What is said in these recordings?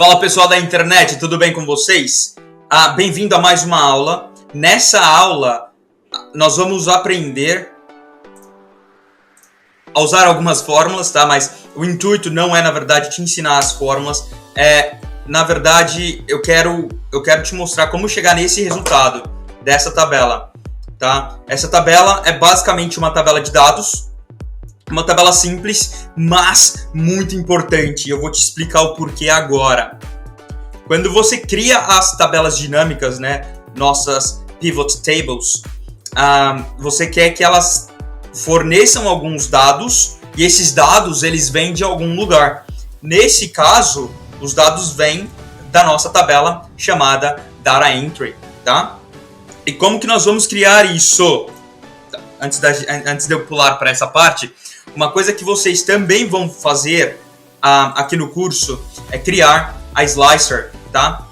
Fala pessoal da internet, tudo bem com vocês? Bem-vindo a mais uma aula. Nessa aula, nós vamos aprender a usar algumas fórmulas, tá? Mas o intuito não é, na verdade, te ensinar as fórmulas. Na verdade, eu quero te mostrar como chegar nesse resultado dessa tabela, tá? Essa tabela é basicamente uma tabela de dados. Uma tabela simples, mas muito importante. Eu vou te explicar o porquê agora. Quando você cria as tabelas dinâmicas, né, nossas pivot tables, você quer que elas forneçam alguns dados e esses dados eles vêm de algum lugar. Nesse caso, os dados vêm da nossa tabela chamada Data Entry, tá? E como que nós vamos criar isso? Antes de eu pular para essa parte, uma coisa que vocês também vão fazer aqui no curso é criar a Slicer, tá?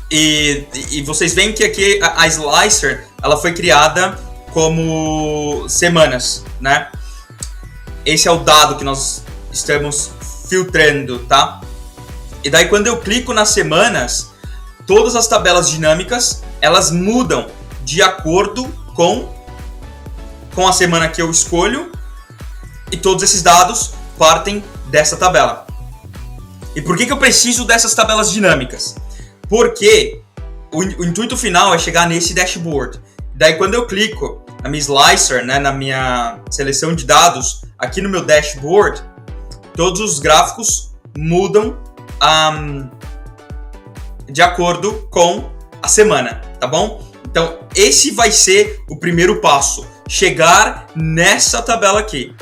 E vocês veem que aqui a Slicer ela foi criada como semanas, né? Esse é o dado que nós estamos filtrando, tá? E daí quando eu clico nas semanas, todas as tabelas dinâmicas elas mudam de acordo com a semana que eu escolho. E todos esses dados partem dessa tabela. E por que eu preciso dessas tabelas dinâmicas? Porque o intuito final é chegar nesse dashboard. Daí quando eu clico na minha Slicer, né, na minha seleção de dados, aqui no meu dashboard, todos os gráficos mudam de acordo com a semana, tá bom? Então esse vai ser o primeiro passo, chegar nessa tabela aqui.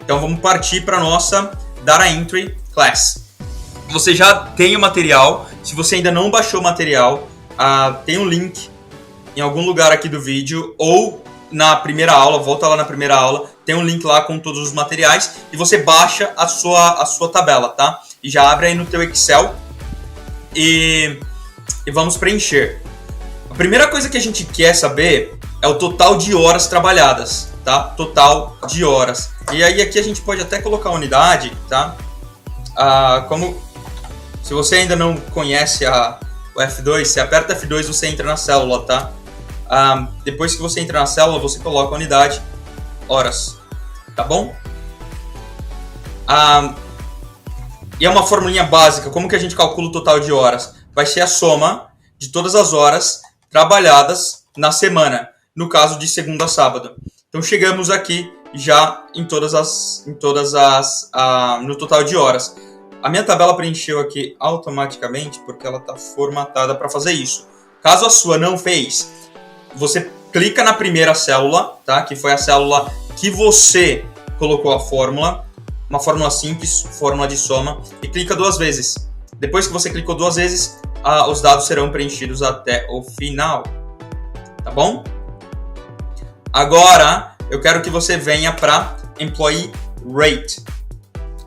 Então vamos partir para a nossa Data Entry Class. Você já tem o material. Se você ainda não baixou o material, tem um link em algum lugar aqui do vídeo ou na primeira aula, volta lá na primeira aula, tem um link lá com todos os materiais e você baixa a sua tabela, tá? E já abre aí no teu Excel e vamos preencher. A primeira coisa que a gente quer saber é o total de horas trabalhadas, tá? Total de horas. E aí aqui a gente pode até colocar a unidade, tá? Se você ainda não conhece o F2, você aperta F2 você entra na célula, tá? Depois que você entra na célula, você coloca a unidade, horas, tá bom? E é uma formulinha básica, como que a gente calcula o total de horas? Vai ser a soma de todas as horas trabalhadas na semana, no caso de segunda a sábado. Então chegamos aqui já no total de horas. A minha tabela preencheu aqui automaticamente porque ela está formatada para fazer isso. Caso a sua não fez, você clica na primeira célula, tá? Que foi a célula que você colocou a fórmula, uma fórmula simples, fórmula de soma, e clica duas vezes. Depois que você clicou duas vezes, os dados serão preenchidos até o final, tá bom? Agora, eu quero que você venha para Employee Rate,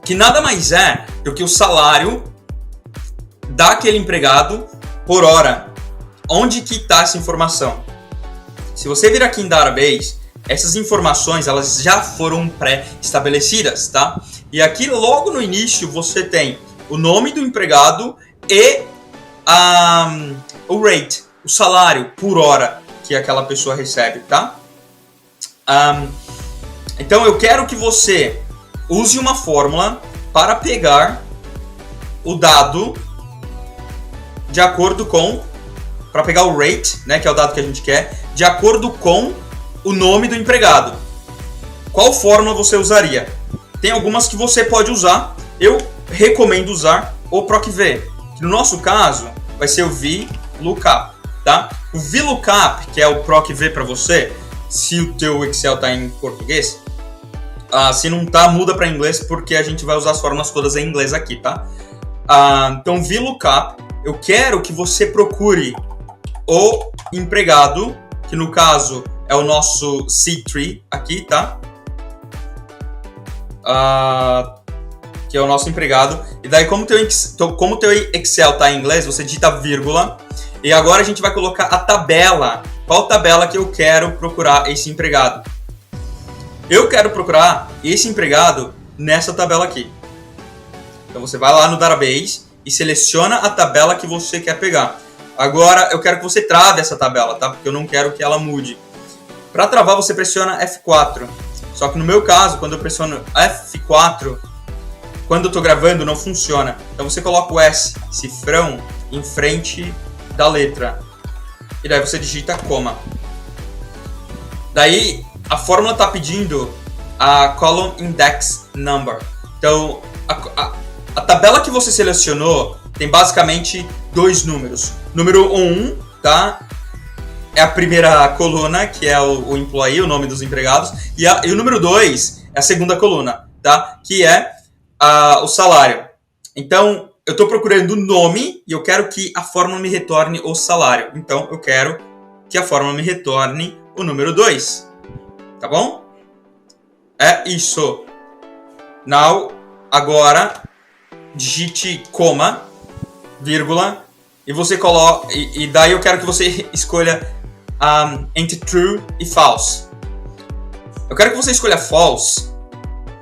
que nada mais é do que o salário daquele empregado por hora. Onde que está essa informação? Se você vir aqui em Database, essas informações elas já foram pré-estabelecidas, tá? E aqui logo no início você tem o nome do empregado e o rate, o salário por hora que aquela pessoa recebe, tá? Então eu quero que você use uma fórmula para pegar o dado de acordo com, para pegar o rate, né, que é o dado que a gente quer, de acordo com o nome do empregado. Qual fórmula você usaria? Tem algumas que você pode usar. Eu recomendo usar o PROC-V, que no nosso caso vai ser o VLOOKUP, tá? O VLOOKUP, que é o PROC-V para você, se o teu Excel está em português, se não tá, muda para inglês, porque a gente vai usar as fórmulas todas em inglês aqui, tá? Então, VLOOKUP, eu quero que você procure o empregado, que no caso é o nosso C3 aqui, tá? Que é o nosso empregado. E daí, como o teu Excel tá em inglês, você digita vírgula. E agora a gente vai colocar a tabela. Qual tabela que eu quero procurar esse empregado? Eu quero procurar esse empregado nessa tabela aqui. Então você vai lá no Database e seleciona a tabela que você quer pegar. Agora eu quero que você trave essa tabela, tá? Porque eu não quero que ela mude. Para travar você pressiona F4. Só que no meu caso, quando eu pressiono F4, quando eu estou gravando não funciona. Então você coloca o S, cifrão, em frente da letra. E daí você digita coma. Daí a fórmula está pedindo a column index number. Então a tabela que você selecionou tem basicamente dois números. Número 1, tá? É a primeira coluna, que é o employee, o nome dos empregados. E o número 2 é a segunda coluna, tá? Que é o salário. Então, eu estou procurando o nome e eu quero que a fórmula me retorne o salário. Então, eu quero que a fórmula me retorne o número 2. Tá bom? É isso. Now, agora, digite coma, vírgula, e você coloca. E daí eu quero que você escolha entre true e false. Eu quero que você escolha false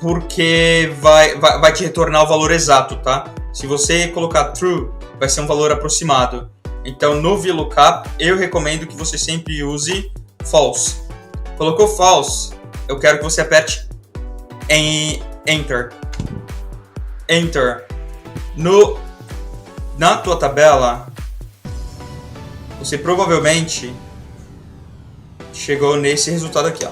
porque vai te retornar o valor exato, tá? Se você colocar true, vai ser um valor aproximado. Então, no VLOOKUP, eu recomendo que você sempre use false. Colocou false, eu quero que você aperte em Enter. Enter. Na tua tabela, você provavelmente chegou nesse resultado aqui, ó.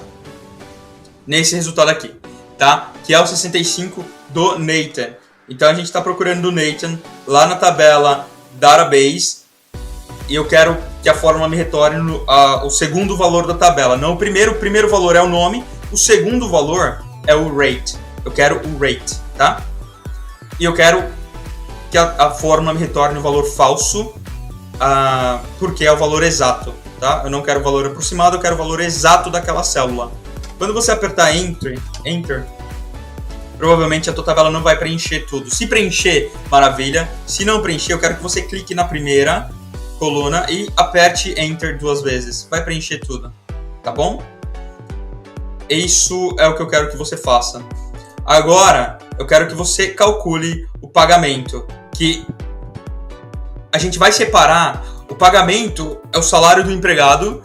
Nesse resultado aqui, tá? Que é o 65 do Nathan. Então a gente está procurando o Nathan lá na tabela Database e eu quero que a fórmula me retorne o segundo valor da tabela. Não o primeiro. O primeiro valor é o nome, o segundo valor é o rate. Eu quero o rate, tá? E eu quero que a fórmula me retorne o valor falso, porque é o valor exato, tá? Eu não quero o valor aproximado, eu quero o valor exato daquela célula. Quando você apertar Enter, provavelmente a tua tabela não vai preencher tudo. Se preencher, maravilha. Se não preencher, eu quero que você clique na primeira coluna e aperte Enter 2 vezes. Vai preencher tudo, tá bom? Isso é o que eu quero que você faça. Agora, eu quero que você calcule o pagamento, que a gente vai separar. O pagamento é o salário do empregado,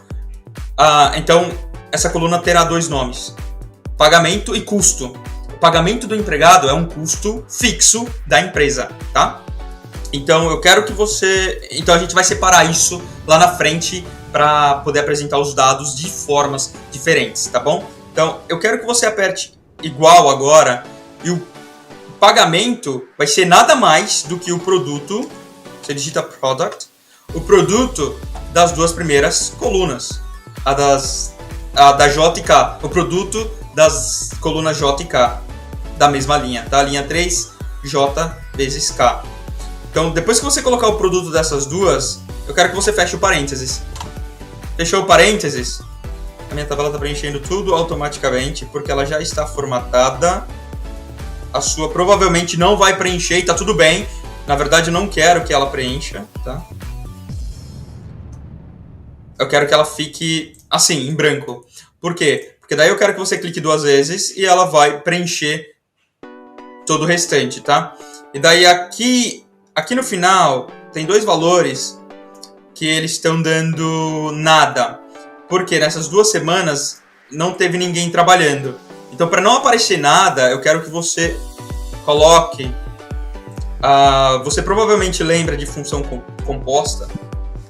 então essa coluna terá dois nomes, pagamento e custo. O pagamento do empregado é um custo fixo da empresa, tá? Então eu quero que você... Então a gente vai separar isso lá na frente para poder apresentar os dados de formas diferentes, tá bom? Então eu quero que você aperte igual agora e o pagamento vai ser nada mais do que o produto. Você digita product, o produto das duas primeiras colunas, a da J e K, o produto das colunas J e K, da mesma linha, tá? Linha 3, J vezes K. Então, depois que você colocar o produto dessas duas, eu quero que você feche o parênteses. Fechou o parênteses? A minha tabela está preenchendo tudo automaticamente, porque ela já está formatada. A sua provavelmente não vai preencher e tá tudo bem. Na verdade, eu não quero que ela preencha, tá? Eu quero que ela fique assim, em branco. Por quê? Porque daí eu quero que você clique 2 vezes e ela vai preencher todo o restante, tá? E daí aqui no final tem dois valores que eles estão dando nada. Porque nessas 2 semanas não teve ninguém trabalhando. Então, para não aparecer nada, eu quero que você coloque... você provavelmente lembra de função composta,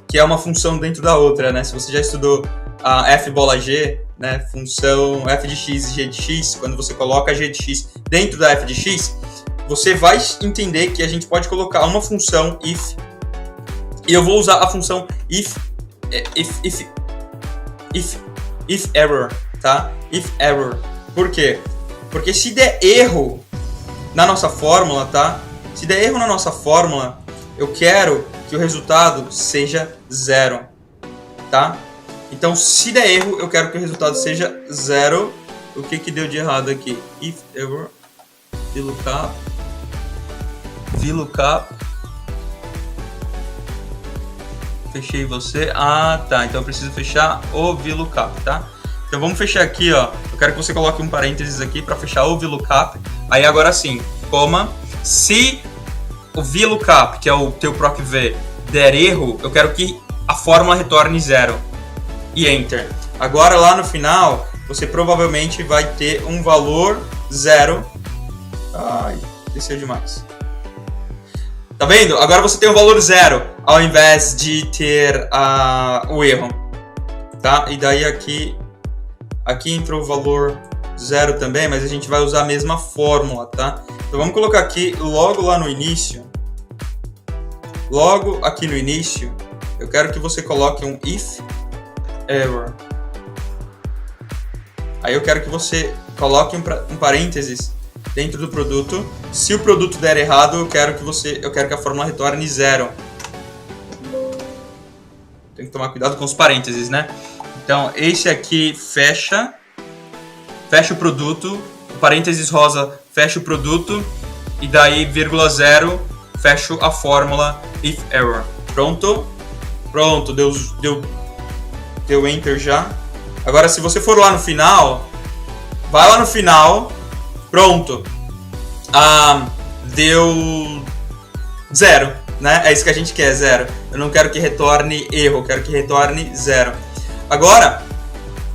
que é uma função dentro da outra, né? Se você já estudou a f bola g, né? Função f de x e g de x, quando você coloca g de x dentro da f de x, você vai entender que a gente pode colocar uma função if, e eu vou usar a função if error, tá? If error. Por quê? Porque se der erro na nossa fórmula, tá? Se der erro na nossa fórmula, eu quero que o resultado seja 0, tá? Então, se der erro, eu quero que o resultado seja 0. O que deu de errado aqui? If error, VLOOKUP. Fechei você. Tá. Então eu preciso fechar o VLOOKUP, tá? Então vamos fechar aqui, ó. Eu quero que você coloque um parênteses aqui para fechar o VLOOKUP. Aí agora sim, coma. Se o VLOOKUP, que é o teu PROC-V, der erro, eu quero que a fórmula retorne 0. E Enter. Agora lá no final, você provavelmente vai ter um valor 0. Ai, desceu demais. Tá vendo? Agora você tem um valor 0, ao invés de ter o erro. Tá? E daí aqui entrou o valor 0 também, mas a gente vai usar a mesma fórmula, tá? Então vamos colocar aqui, logo lá no início, logo aqui no início, eu quero que você coloque um if error. Aí eu quero que você coloque um parênteses dentro do produto. Se o produto der errado, eu quero que a fórmula retorne 0. Tem que tomar cuidado com os parênteses, né? Então, esse aqui fecha o produto, o parênteses rosa fecha o produto, e daí, vírgula 0, fecho a fórmula if error. Pronto? Pronto, deu enter já. Agora, se você for lá no final, vai lá no final, pronto. Deu 0, né? É isso que a gente quer, 0. Eu não quero que retorne erro, eu quero que retorne 0. Agora,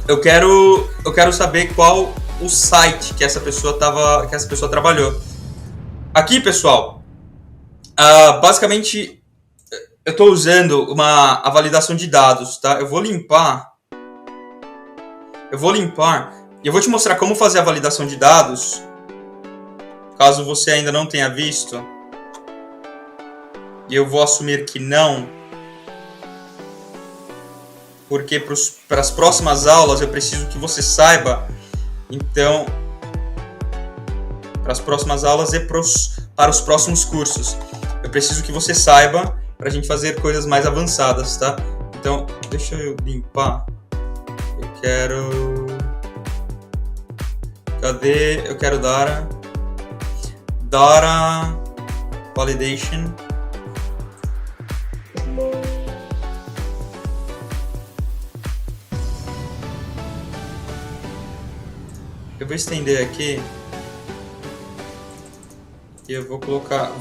eu quero saber qual o site que essa pessoa trabalhou. Aqui, pessoal, basicamente eu estou usando a validação de dados, tá? Eu vou limpar e eu vou te mostrar como fazer a validação de dados, caso você ainda não tenha visto. E eu vou assumir que não, porque para as próximas aulas eu preciso que você saiba. Então, para as próximas aulas e para os próximos cursos, eu preciso que você saiba para a gente fazer coisas mais avançadas, tá? Então, deixa eu limpar. Eu quero... Cadê? Eu quero Data Validation. Eu vou estender aqui e eu vou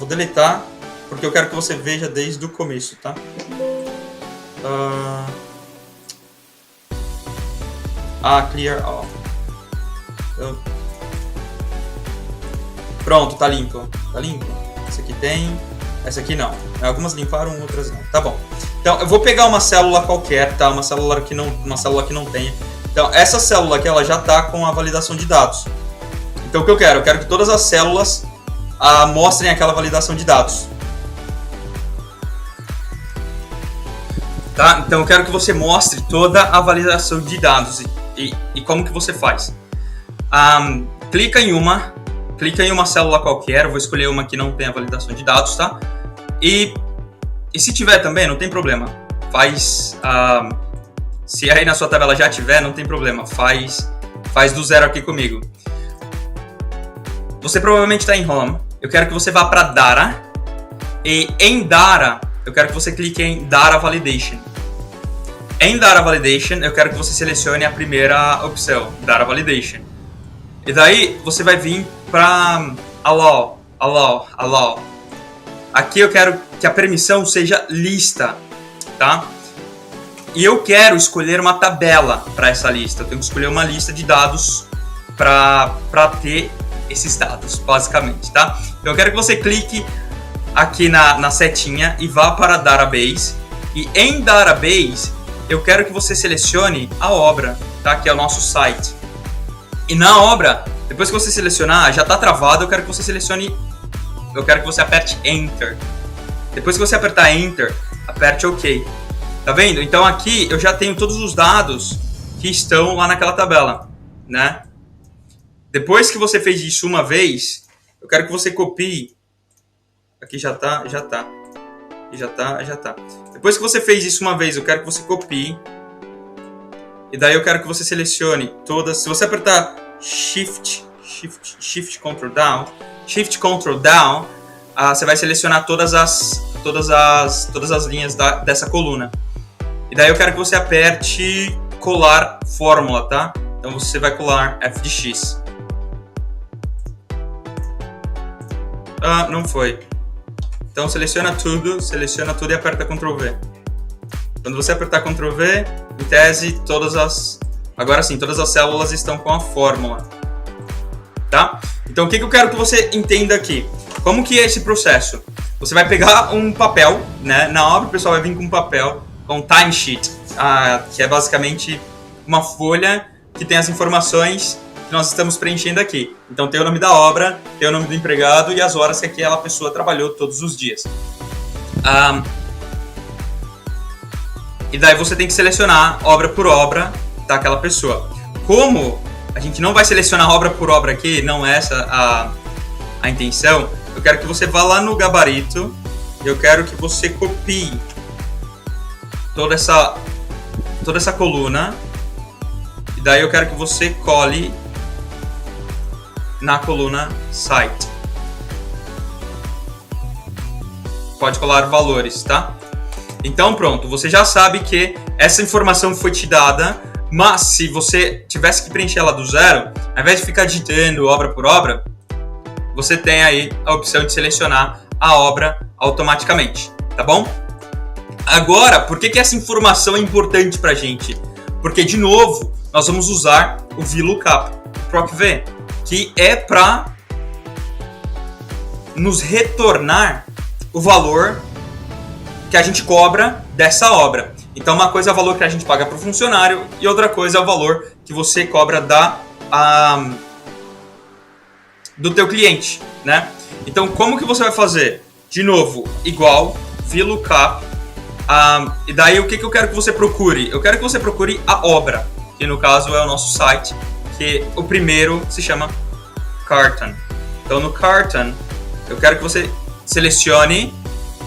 deletar, porque eu quero que você veja desde o começo, tá? Clear all. Pronto, tá limpo. Tá limpo. Esse aqui tem, essa aqui não. Algumas limparam, outras não. Tá bom. Então eu vou pegar uma célula qualquer, tá? Uma célula que não tenha. Então, essa célula aqui, ela já está com a validação de dados. Então, o que eu quero? Eu quero que todas as células mostrem aquela validação de dados. Tá? Então, eu quero que você mostre toda a validação de dados. E como que você faz? Clica em uma célula qualquer. Eu vou escolher uma que não tem a validação de dados, tá? E se tiver também, não tem problema. Se aí na sua tabela já tiver, não tem problema, faz do 0 aqui comigo. Você provavelmente está em Home, eu quero que você vá para Data, e em Data, eu quero que você clique em Data Validation. Em Data Validation, eu quero que você selecione a primeira opção, Data Validation. E daí, você vai vir para Allow. Aqui eu quero que a permissão seja lista, tá? E eu quero escolher uma tabela para essa lista. Eu tenho que escolher uma lista de dados para ter esses dados, basicamente, tá? Então eu quero que você clique aqui na setinha e vá para Database. E em Database, eu quero que você selecione a obra, tá? Que é o nosso site. E na obra, depois que você selecionar, já está travado, eu quero que você aperte Enter. Depois que você apertar Enter, aperte OK. Tá vendo? Então aqui eu já tenho todos os dados que estão lá naquela tabela, né? Depois que você fez isso uma vez, eu quero que você copie. Aqui já tá. Depois que você fez isso uma vez, eu quero que você copie. E daí eu quero que você selecione todas. Se você apertar Shift Ctrl Down, você vai selecionar todas as linhas dessa coluna. E daí eu quero que você aperte colar fórmula, tá? Então você vai colar f de x. Não foi. Então seleciona tudo e aperta Ctrl V. Quando você apertar Ctrl V, em tese, agora sim, todas as células estão com a fórmula. Tá? Então o que eu quero que você entenda aqui? Como que é esse processo? Você vai pegar um papel, né? Na obra o pessoal vai vir com um papel, com um timesheet, que é basicamente uma folha que tem as informações que nós estamos preenchendo aqui. Então tem o nome da obra, tem o nome do empregado e as horas que aquela pessoa trabalhou todos os dias. E daí você tem que selecionar obra por obra daquela pessoa. Como a gente não vai selecionar obra por obra aqui, não é essa a intenção, eu quero que você vá lá no gabarito e eu quero que você copie toda essa coluna e daí eu quero que você cole na coluna Site. Pode colar valores, tá? Então pronto, você já sabe que essa informação foi te dada, mas se você tivesse que preencher ela do zero, ao invés de ficar digitando obra por obra, você tem aí a opção de selecionar a obra automaticamente, tá bom? Agora, por que essa informação é importante pra gente? Porque, de novo, nós vamos usar o VLOOKUP, o PROC-V, que é para nos retornar o valor que a gente cobra dessa obra. Então, uma coisa é o valor que a gente paga para o funcionário e outra coisa é o valor que você cobra do teu cliente, né? Então, como que você vai fazer? De novo, igual, VLOOKUP, e daí o que eu quero que você procure? Eu quero que você procure a obra, que no caso é o nosso site, que o primeiro se chama Carton. Então, no Carton, eu quero que você selecione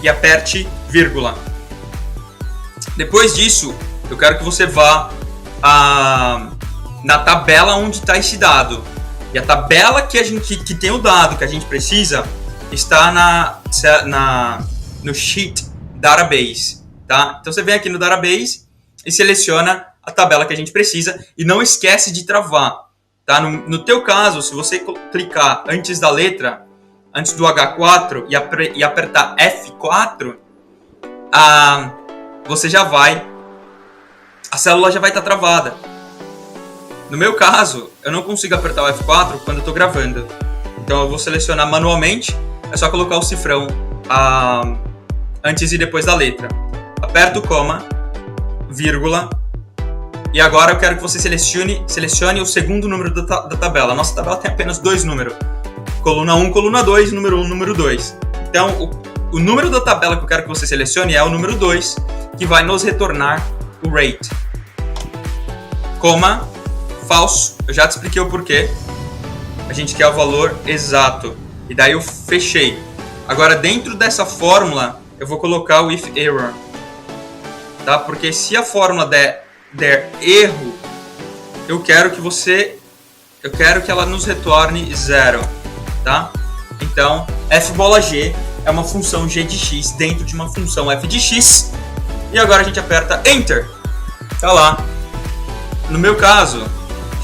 e aperte vírgula. Depois disso, eu quero que você vá na tabela onde está esse dado. E a tabela que tem o dado que a gente precisa está no Sheet Database. Tá? Então você vem aqui no Database e seleciona a tabela que a gente precisa e não esquece de travar. Tá? No teu caso, se você clicar antes da letra, antes do H4 e apertar F4, a célula já vai estar travada. No meu caso, eu não consigo apertar o F4 quando eu estou gravando. Então eu vou selecionar manualmente, é só colocar o cifrão antes e depois da letra. Aperto o coma, vírgula, e agora eu quero que você selecione o segundo número da tabela. Nossa tabela tem apenas 2 números. Coluna 1, coluna 2, número 1, número 2. Então, o número da tabela que eu quero que você selecione é o número 2, que vai nos retornar o rate. Coma, falso, eu já te expliquei o porquê. A gente quer o valor exato. E daí eu fechei. Agora, dentro dessa fórmula, eu vou colocar o if error. Tá? Porque se a fórmula der erro, eu quero que ela nos retorne 0. Tá? Então, f bola g é uma função g de x dentro de uma função f de x. E agora a gente aperta Enter. Tá lá. No meu caso,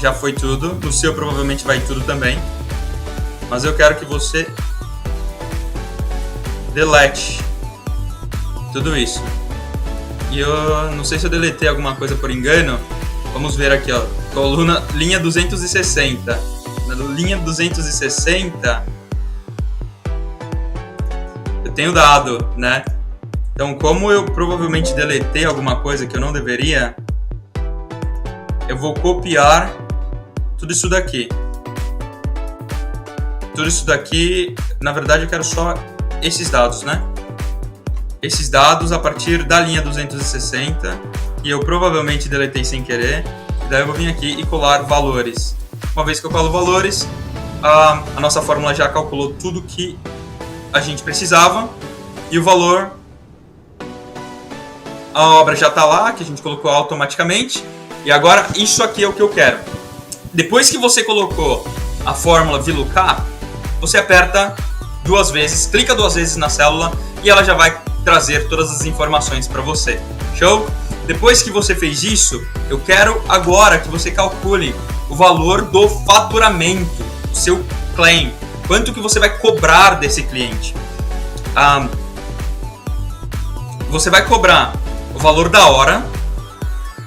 já foi tudo. No seu provavelmente vai tudo também. Mas eu quero que você delete tudo isso. E eu não sei se eu deletei alguma coisa por engano. Vamos ver aqui, ó. Coluna, linha 260. Na linha 260 eu tenho dado, né? Então, como eu provavelmente deletei alguma coisa que eu não deveria, eu vou copiar tudo isso daqui. Tudo isso daqui, na verdade eu quero só esses dados, né? Esses dados a partir da linha 260, que eu provavelmente deletei sem querer. E daí eu vou vir aqui e colar valores. Uma vez que eu colo valores, a nossa fórmula já calculou tudo que a gente precisava. E o valor, a obra já está lá, que a gente colocou automaticamente. E agora isso aqui é o que eu quero. Depois que você colocou a fórmula VLOOKUP, você aperta 2 vezes, clica 2 vezes na célula e ela já vai trazer todas as informações para você. Show? Depois que você fez isso, eu quero agora que você calcule o valor do faturamento, do seu claim. Quanto que você vai cobrar desse cliente. você vai cobrar o valor da hora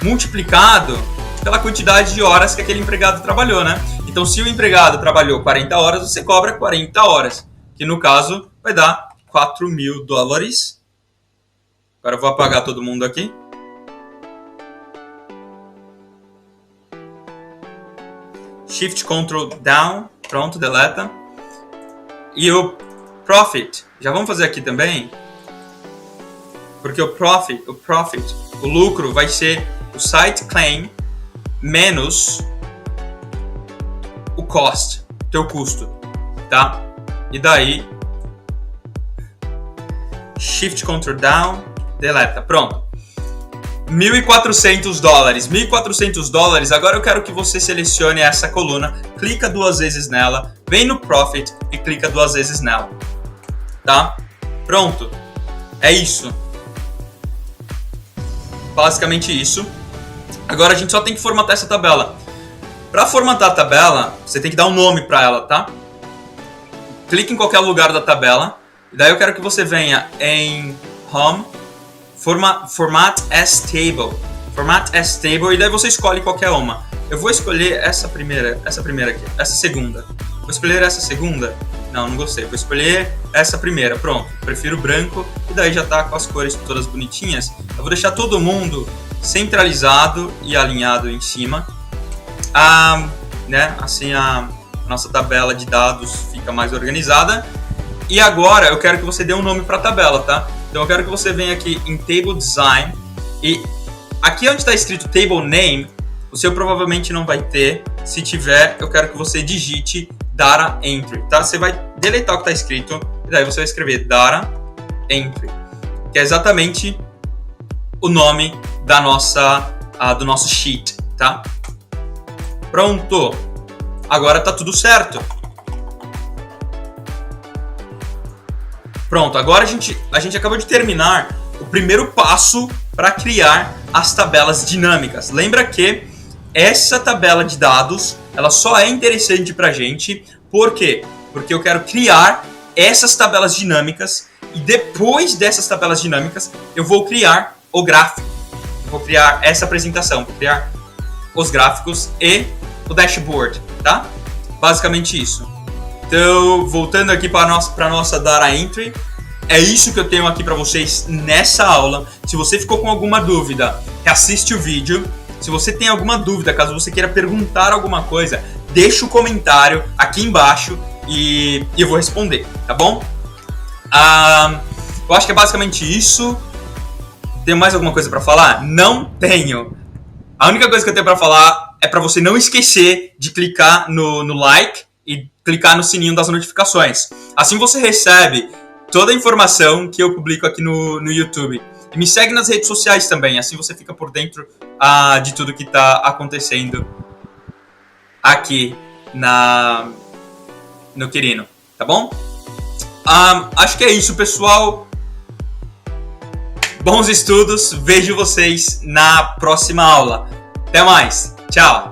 multiplicado pela quantidade de horas que aquele empregado trabalhou, né? Então, se o empregado trabalhou 40 horas, você cobra 40 horas, que no caso vai dar $4.000. Agora eu vou apagar todo mundo aqui. Shift Ctrl Down, pronto, deleta. E o Profit, já vamos fazer aqui também, porque o Profit, o lucro vai ser o Site Claim menos o Cost, teu custo, tá? E daí, Shift Ctrl Down, deleta, pronto. $1.400. $1.400. Agora eu quero que você selecione essa coluna, clica 2 vezes nela, vem no Profit e clica 2 vezes nela, tá? Pronto. É isso. Basicamente isso. Agora a gente só tem que formatar essa tabela. Para formatar a tabela, você tem que dar um nome para ela, tá? Clique em qualquer lugar da tabela. E daí eu quero que você venha em Home, Format as Table. Format as Table, e daí você escolhe qualquer uma. Eu vou escolher essa primeira aqui, essa segunda. Vou escolher essa segunda? Não gostei. Vou escolher essa primeira, pronto. Prefiro branco, e daí já tá com as cores todas bonitinhas. Eu vou deixar todo mundo centralizado e alinhado em cima. Né? Assim a nossa tabela de dados fica mais organizada. E agora eu quero que você dê um nome para a tabela, tá? Então eu quero que você venha aqui em Table Design e aqui onde está escrito Table Name, o seu provavelmente não vai ter. Se tiver, eu quero que você digite Data Entry, tá? Você vai deletar o que está escrito e daí você vai escrever Data Entry, que é exatamente o nome da do nosso sheet, tá? Pronto! Agora tá tudo certo. Pronto, agora a gente acabou de terminar o primeiro passo para criar as tabelas dinâmicas. Lembra que essa tabela de dados, ela só é interessante para a gente, por quê? Porque eu quero criar essas tabelas dinâmicas e depois dessas tabelas dinâmicas eu vou criar o gráfico. Vou criar essa apresentação, vou criar os gráficos e o dashboard, tá? Basicamente isso. Então, voltando aqui para a nossa Data Entry, é isso que eu tenho aqui para vocês nessa aula. Se você ficou com alguma dúvida, reassiste o vídeo. Se você tem alguma dúvida, caso você queira perguntar alguma coisa, deixa o comentário aqui embaixo e eu vou responder, tá bom? Eu acho que é basicamente isso. Tem mais alguma coisa para falar? Não tenho. A única coisa que eu tenho para falar é para você não esquecer de clicar no like e clicar no sininho das notificações. Assim você recebe toda a informação que eu publico aqui no YouTube. E me segue nas redes sociais também, assim você fica por dentro de tudo que está acontecendo aqui no Quirino, tá bom? Acho que é isso, pessoal. Bons estudos, vejo vocês na próxima aula. Até mais, tchau!